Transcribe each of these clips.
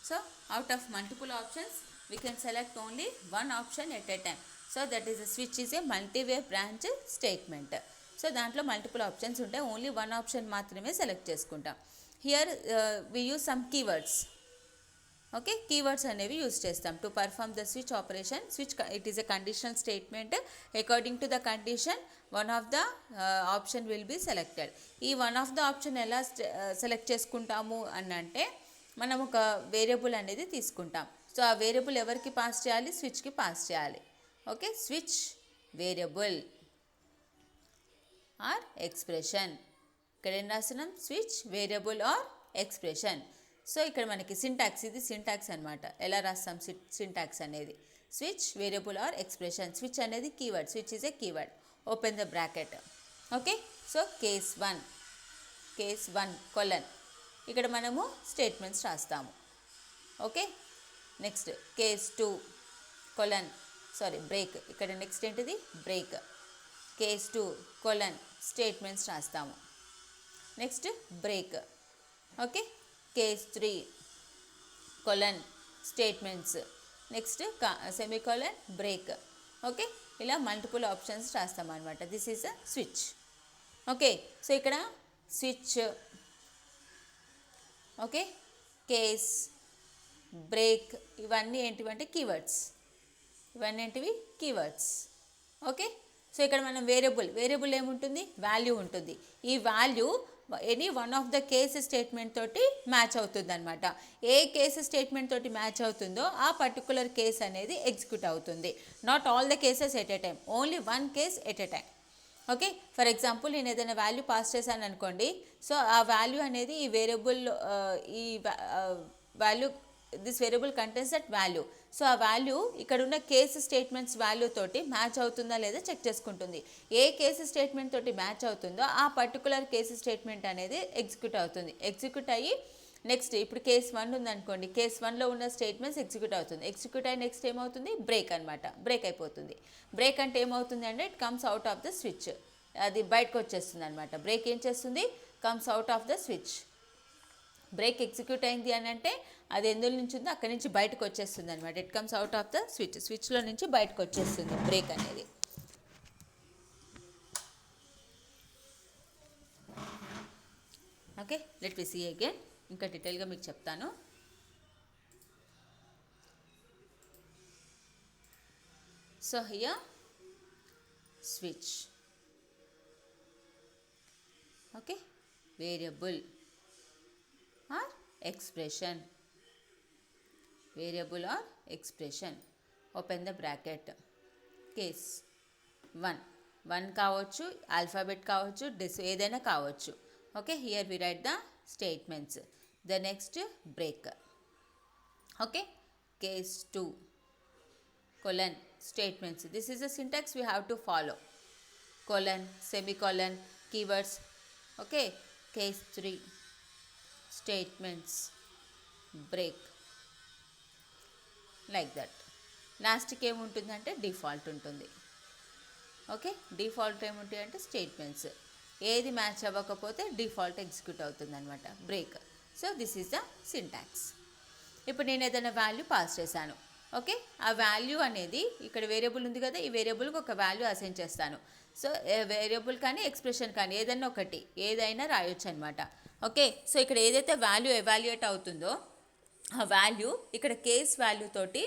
So out of multiple options we can select only one option at a time. So that is a switch is a multi-way branch statement. So దాంట్లో multiple options ఉంటాయి, only one option మాత్రమే select చేసుకుంటాం. Here we use some keywords. Okay, keywords అనేవి use చేస్తాం to perform the switch operation. Switch it is a conditional statement. According to the condition one of the option will be selected. ఈ one of the option ఎలా select చేసుకుంటాము అని అంటే, మనం ఒక variable అనేది తీసుకుంటాం. సో ఆ వేరియబుల్ ఎవరికి పాస్ చేయాలి? స్విచ్కి పాస్ చేయాలి. Okay, switch variable or expression. ఇక్కడ ఏం రాస్తున్నాం? Switch variable or expression. So ఇక్కడ మనకి సింటాక్స్, ఇది సింటాక్స్ అనమాట. ఎలా రాస్తాం సింటాక్స్ అనేది? Switch variable or expression. Switch అనేది keyword, switch is a keyword. Open the bracket. Okay, so case 1 colon. ఇక్కడ మనము స్టేట్మెంట్స్ రాస్తాము. Okay, next case 2 colon, sorry break. ఇక్కడ నెక్స్ట్ ఏంటిది? బ్రేక్. కేస్ 2 కొలన్ స్టేట్మెంట్స్ రాస్తాము. Next break. Okay, case 3 colon statements. Next semicolon break. Okay, ఇలా multiple options రాస్తాం అనమాట. This is a switch. Okay, so ఇక్కడ స్విచ్, ఓకే, కేస్, బ్రేక్, ఇవన్నీ ఏంటివంటే keywords. ఇవన్నీ ఏంటివి? కీవర్డ్స్. ఓకే, సో ఇక్కడ మనం వేరియబుల్ ఏముంటుంది? వాల్యూ ఉంటుంది. ఈ value any one of the case statement తోటి మ్యాచ్ అవుతుంది అనమాట. ఏ కేసు స్టేట్మెంట్ తోటి మ్యాచ్ అవుతుందో ఆ పర్టికులర్ కేస్ అనేది ఎగ్జిక్యూట్ అవుతుంది. Not all the cases at a time, only one case at a time. Okay, for example నేను ఏదైనా వాల్యూ పాస్ చేశాను అనుకోండి. సో ఆ వాల్యూ అనేది ఈ వేరియబుల్, ఈ value, this variable contains that value. So ఆ వాల్యూ ఇక్కడ ఉన్న కేసు స్టేట్మెంట్స్ వాల్యూ తోటి మ్యాచ్ అవుతుందా లేదా చెక్ చేసుకుంటుంది. ఏ కేసు స్టేట్మెంట్ తోటి మ్యాచ్ అవుతుందో ఆ పర్టికులర్ కేసు స్టేట్మెంట్ అనేది ఎగ్జిక్యూట్ అవుతుంది. ఎగ్జిక్యూట్ అయ్యి నెక్స్ట్ ఇప్పుడు కేస్ 1 ఉందనుకోండి, కేస్ 1లో ఉన్న స్టేట్మెంట్స్ ఎగ్జిక్యూట్ అవుతుంది. ఎగ్జిక్యూట్ అయ్యి నెక్స్ట్ ఏమవుతుంది? బ్రేక్ అనమాట. బ్రేక్ అయిపోతుంది. బ్రేక్ అంటే ఏమవుతుంది అంటే it comes out of the switch. అది బయటకు వచ్చేస్తుంది అనమాట. బ్రేక్ ఏం చేస్తుంది? Comes out of the switch. Break execute అయింది అని అంటే అది ఎందులో నుంచి ఉందో అక్కడి నుంచి బయటకు వచ్చేస్తుంది అనమాట. It comes out of the switch. స్విచ్లో నుంచి బయటకు వచ్చేస్తుంది బ్రేక్ అనేది. Okay, let we see again. ఇంకా డీటెయిల్గా మీకు చెప్తాను. So here switch, okay, variable or expression. Variable or expression. Open the bracket. Case 1 కావచ్చు, ఆల్ఫాబెట్ కావచ్చు, ఏదైనా కావచ్చు. Okay, here we write the statements. The next break. Okay, case 2 colon statements. This is the syntax we have to follow. Colon, semicolon, keywords. Okay, case 3 statements, break, like that. లాస్ట్కి ఏముంటుందంటే default ఉంటుంది. Okay, default ఏముంటాయి అంటే statements. ఏది match అవ్వకపోతే default execute అవుతుంది అనమాట, break. So this is the syntax. ఇప్పుడు నేను ఏదైనా వాల్యూ పాస్ చేశాను. ఓకే, ఆ వాల్యూ అనేది ఇక్కడ వేరియబుల్ ఉంది కదా, ఈ వేరియబుల్కి ఒక వాల్యూ అసైన్ చేస్తాను. సో వేరియబుల్ కానీ ఎక్స్ప్రెషన్ కానీ ఏదైనా ఒకటి, ఏదైనా రాయొచ్చు అనమాట. ఓకే, సో ఇక్కడ ఏదైతే వాల్యూ ఎవాల్యుయేట్ అవుతుందో ఆ వాల్యూ ఇక్కడ కేస్ వాల్యూ తోటి,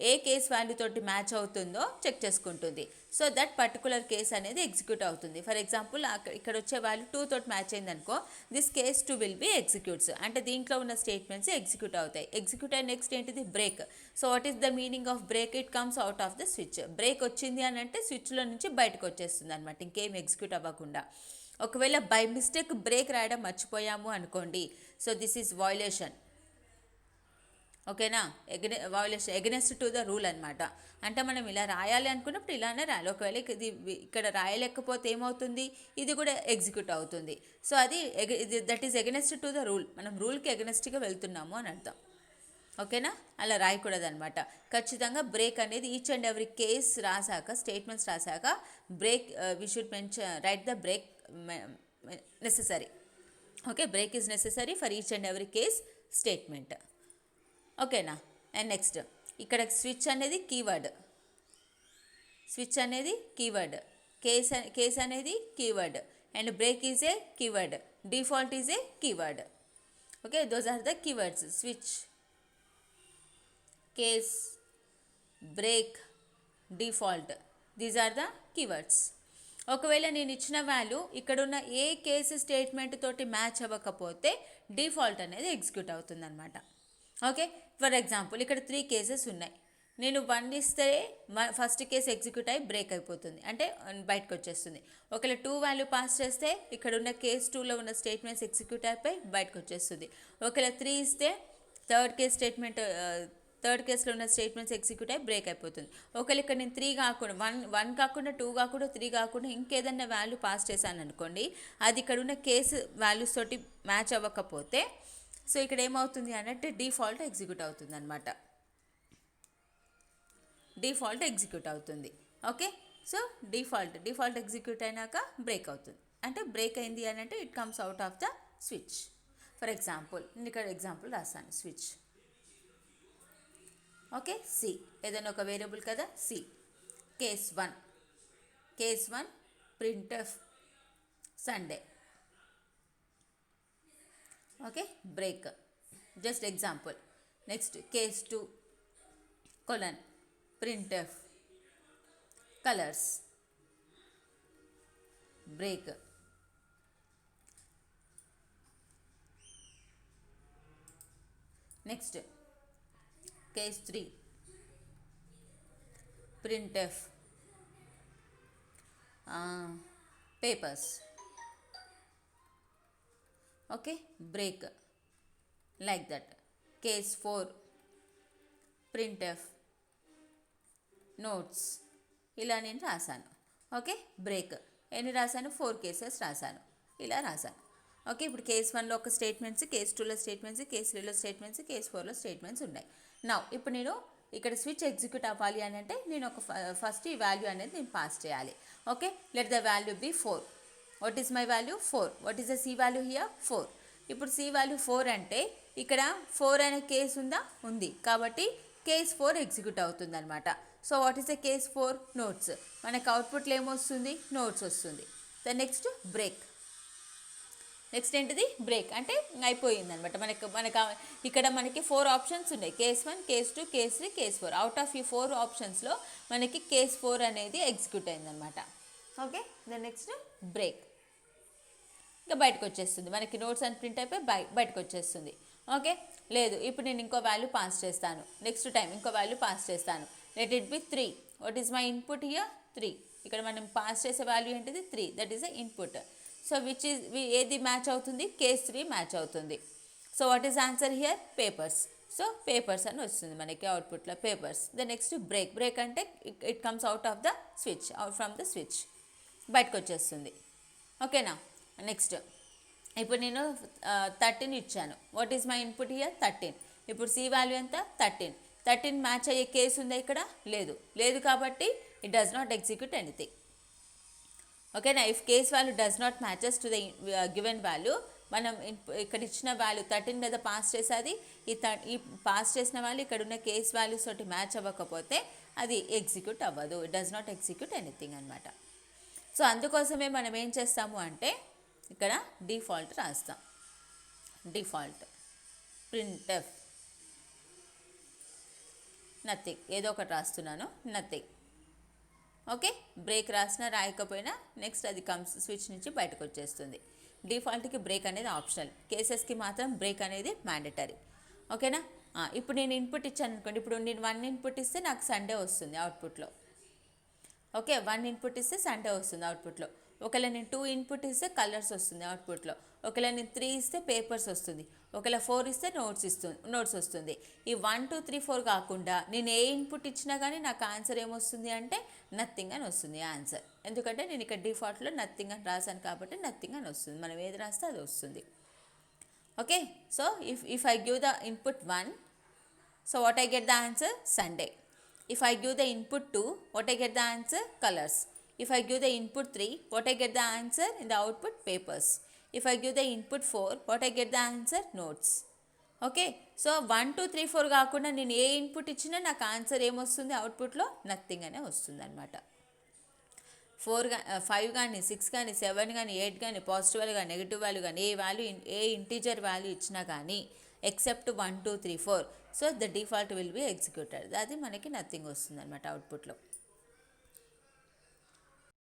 ఏ కేస్ వాల్యూ తోటి మ్యాచ్ అవుతుందో చెక్ చేసుకుంటుంది. సో దట్ పర్టికులర్ కేస్ అనేది ఎగ్జిక్యూట్ అవుతుంది. ఫర్ ఎగ్జాంపుల్ ఇక్కడ వచ్చే వాల్యూ 2 తోటి మ్యాచ్ అయిందనుకో, this case 2 will be executes. అంటే దీంట్లో ఉన్న స్టేట్మెంట్స్ ఎగ్జిక్యూట్ అవుతాయి. ఎగ్జిక్యూట్ అయిన నెక్స్ట్ ఏంటిది? Break. So what is the meaning of break? It comes out of the switch. Break వచ్చింది అని అంటే స్విచ్లో నుంచి బయటకు వచ్చేస్తుంది అనమాట, ఇంకేం ఎగ్జిక్యూట్ అవ్వకుండా. ఒకవేళ బై మిస్టేక్ బ్రేక్ రాయడం మర్చిపోయాము అనుకోండి, సో దిస్ ఈజ్ వయలేషన్. ఓకేనా, violation against to the rule అనమాట. అంటే మనం ఇలా రాయాలి అనుకున్నప్పుడు ఇలానే రాయాలి. ఒకవేళ ఇది ఇక్కడ రాయలేకపోతే ఏమవుతుంది? ఇది కూడా ఎగ్జిక్యూట్ అవుతుంది. సో అది that is against to the rule. మనం రూల్కి ఎగనెస్ట్గా వెళ్తున్నాము అని అర్థం. ఓకేనా, అలా రాయకూడదు అనమాట. ఖచ్చితంగా బ్రేక్ అనేది ఈచ్ అండ్ ఎవ్రీ కేస్ రాసాక, స్టేట్మెంట్స్ రాసాక break we should write the break necessary. Okay, break is necessary for each and every case statement. ఓకేనా. అండ్ నెక్స్ట్ ఇక్కడ స్విచ్ అనేది కీవర్డ్, స్విచ్ అనేది కీవర్డ్, కేస్ అనేది keyword, and break is a keyword, default is a keyword. Okay, those are the keywords. Switch, case, break, default, these are the keywords. ఒకవేళ నేను ఇచ్చిన value ఇక్కడున్న ఏ case statement తోటి match అవ్వకపోతే default అనేది ఎగ్జిక్యూట్ అవుతుంది అనమాట. ఓకే, ఫర్ ఎగ్జాంపుల్ ఇక్కడ 3 కేసెస్ ఉన్నాయి. నేను 1 ఇస్తే ఫస్ట్ కేసు ఎగ్జిక్యూట్ అయ్యి బ్రేక్ అయిపోతుంది, అంటే బయటకు వచ్చేస్తుంది. ఒకవేళ 2 వాల్యూ పాస్ చేస్తే ఇక్కడ ఉన్న కేస్ 2లో ఉన్న స్టేట్మెంట్స్ ఎగ్జిక్యూట్ అయిపోయి బయటకు వచ్చేస్తుంది. ఒకవేళ 3 ఇస్తే థర్డ్ కేసులో ఉన్న స్టేట్మెంట్స్ ఎగ్జిక్యూట్ అయ్యి బ్రేక్ అయిపోతుంది. ఒకవేళ ఇక్కడ నేను 3 కాకుండా 1 కాకుండా 2 కాకుండా 3 కాకుండా ఇంకేదన్నా వాల్యూ పాస్ చేశాను అనుకోండి, అది ఇక్కడ ఉన్న కేసు వాల్యూస్ తోటి మ్యాచ్ అవ్వకపోతే సో ఇక్కడ ఏమవుతుంది అన్నట్టు డిఫాల్ట్ ఎగ్జిక్యూట్ అవుతుంది అనమాట. డిఫాల్ట్ ఎగ్జిక్యూట్ అవుతుంది. ఓకే, సో డిఫాల్ట్ ఎగ్జిక్యూట్ అయినాక బ్రేక్ అవుతుంది. అంటే బ్రేక్ అయింది అని అంటే it comes out of the switch. For example నేను ఇక్కడ ఎగ్జాంపుల్ రాస్తాను. స్విచ్, ఓకే, సి ఏదైనా ఒక వేరియబుల్ కదా, C. Case 1 printf Sunday. Okay, break, just example. Next case 2 colon printf colours, break. Next case 3 printf papers. Okay, break, like that. Case 4 printf notes. ఇలా నేను రాశాను. Okay, break ఎన్ని రాశాను, 4 cases రాశాను, ఇలా రాశాను. ఓకే, ఇప్పుడు కేస్ 1లో ఒక స్టేట్మెంట్స్, కేస్ 2లో స్టేట్మెంట్స్, కేస్ 3లో స్టేట్మెంట్స్, కేస్ 4లో స్టేట్మెంట్స్ ఉన్నాయి. నా ఇప్పుడు నేను ఇక్కడ స్విచ్ ఎగ్జిక్యూట్ అవ్వాలి అని అంటే నేను ఒక ఫస్ట్ ఈ వాల్యూ అనేది నేను పాస్ చేయాలి. Okay, let the value be 4. What is my value 4. What is the C value here 4. ఇప్పుడు సి వాల్యూ 4 అంటే ఇక్కడ 4 అనే కేసు ఉందా, ఉంది, కాబట్టి కేస్ 4 ఎగ్జిక్యూట్ అవుతుంది అనమాట. So what is the case 4, notes. మనకు అవుట్పుట్లో ఏమొస్తుంది, నోట్స్ వస్తుంది. The next break. నెక్స్ట్ ఏంటిది, బ్రేక్ అంటే అయిపోయింది అనమాట. ఇక్కడ మనకి 4 ఆప్షన్స్ ఉన్నాయి. Case 1, case 2, case 3, case 4. Out of ఈ 4 ఆప్షన్స్లో మనకి కేస్ 4 అనేది ఎగ్జిక్యూట్ అయిందనమాట. Okay, the next break. ఇంకా బయటకు వచ్చేస్తుంది మనకి, నోట్స్ అని ప్రింట్ అయిపోయి బయటకు వచ్చేస్తుంది. ఓకే, లేదు ఇప్పుడు నేను ఇంకో వాల్యూ పాస్ చేస్తాను. నెక్స్ట్ టైం ఇంకో వాల్యూ పాస్ చేస్తాను. Let it be 3. What is my input here 3. ఇక్కడ మనం పాస్ చేసే వాల్యూ ఏంటిది 3, that is the input. So ఏది మ్యాచ్ అవుతుంది, కేస్ 3 మ్యాచ్ అవుతుంది. So what is answer here, papers. So papers అని వస్తుంది మనకి అవుట్పుట్లో, పేపర్స్. ద నెక్స్ట్ బ్రేక్ అంటే it comes out of the switch, out from the switch, బయటకు వచ్చేస్తుంది. ఓకేనా. నెక్స్ట్ ఇప్పుడు నేను 13 ఇచ్చాను. What is my input here 13. ఇప్పుడు సి వాల్యూ ఎంత 13 మ్యాచ్ అయ్యే కేసు ఉందా ఇక్కడ, లేదు కాబట్టి it does not execute anything. ఓకేనా. If case value does not matches to the given value, మనం ఇక్కడ ఇచ్చిన వాల్యూ 13 మీద పాస్ చేసేది, ఈ పాస్ చేసిన వాల్యూ ఇక్కడ ఉన్న కేస్ వాల్యూస్ తోటి మ్యాచ్ అవ్వకపోతే అది ఎగ్జిక్యూట్ అవ్వదు, it does not execute anything అనమాట. సో అందుకోసమే మనం ఏం చేస్తాము అంటే ఇక్కడ డిఫాల్ట్ రాస్తాం. డిఫాల్ట్ ప్రింట్ఎఫ్ నథింగ్, ఏదో ఒకటి రాస్తున్నాను, నథింగ్. ఓకే, బ్రేక్ రాసినా రాయకపోయినా నెక్స్ట్ అది స్విచ్ నుంచి బయటకు వచ్చేస్తుంది. డిఫాల్ట్కి బ్రేక్ అనేది ఆప్షనల్, కేసెస్కి మాత్రం బ్రేక్ అనేది మ్యాండటరీ. ఓకేనా. ఇప్పుడు నేను ఇన్పుట్ ఇచ్చాను అనుకోండి, ఇప్పుడు నేను 1 ఇన్పుట్ ఇస్తే నాకు సండే వస్తుంది అవుట్పుట్లో. ఓకే, 1 ఇన్పుట్ ఇస్తే సండే వస్తుంది అవుట్పుట్లో. ఒకవేళ నేను 2 ఇన్పుట్ ఇస్తే కలర్స్ వస్తుంది అవుట్పుట్లో. ఒకవేళ నేను 3 ఇస్తే పేపర్స్ వస్తుంది. ఒకవేళ 4 ఇస్తే నోట్స్ వస్తుంది. ఈ 1, 2, 3, 4 కాకుండా నేను ఏ ఇన్పుట్ ఇచ్చినా కానీ నాకు ఆన్సర్ ఏమొస్తుంది అంటే నథింగ్ అని వస్తుంది ఆన్సర్. ఎందుకంటే నేను ఇక్కడ డిఫాల్ట్లో నథింగ్ అని రాశాను కాబట్టి నథింగ్ అని వస్తుంది. మనం ఏది రాస్తే అది వస్తుంది. Okay, so if I give the input 1, so what I get the answer Sunday. If I give the input 2, what I get the answer colors. If I give the input 3, what I get the answer in the output papers. If I give the input 4, what I get the answer notes. Okay. So 1 2 3 4 కాకుండా నేను ఏ input ఇచ్చినా నాకు answer ఏమొస్తుంది, అవుట్పుట్లో nothing అనే వస్తుంది అనమాట. 5 కానీ 6 కానీ 7 కానీ 8 కానీ పాజిటివ్ వాల్యూ కానీ నెగిటివ్ వాల్యూ కానీ ఏ ఇంటీజర్ వాల్యూ ఇచ్చినా కానీ except 1 2 3 4, so the default will be executed, అది మనకి నథింగ్ వస్తుంది అనమాట అవుట్పుట్లో.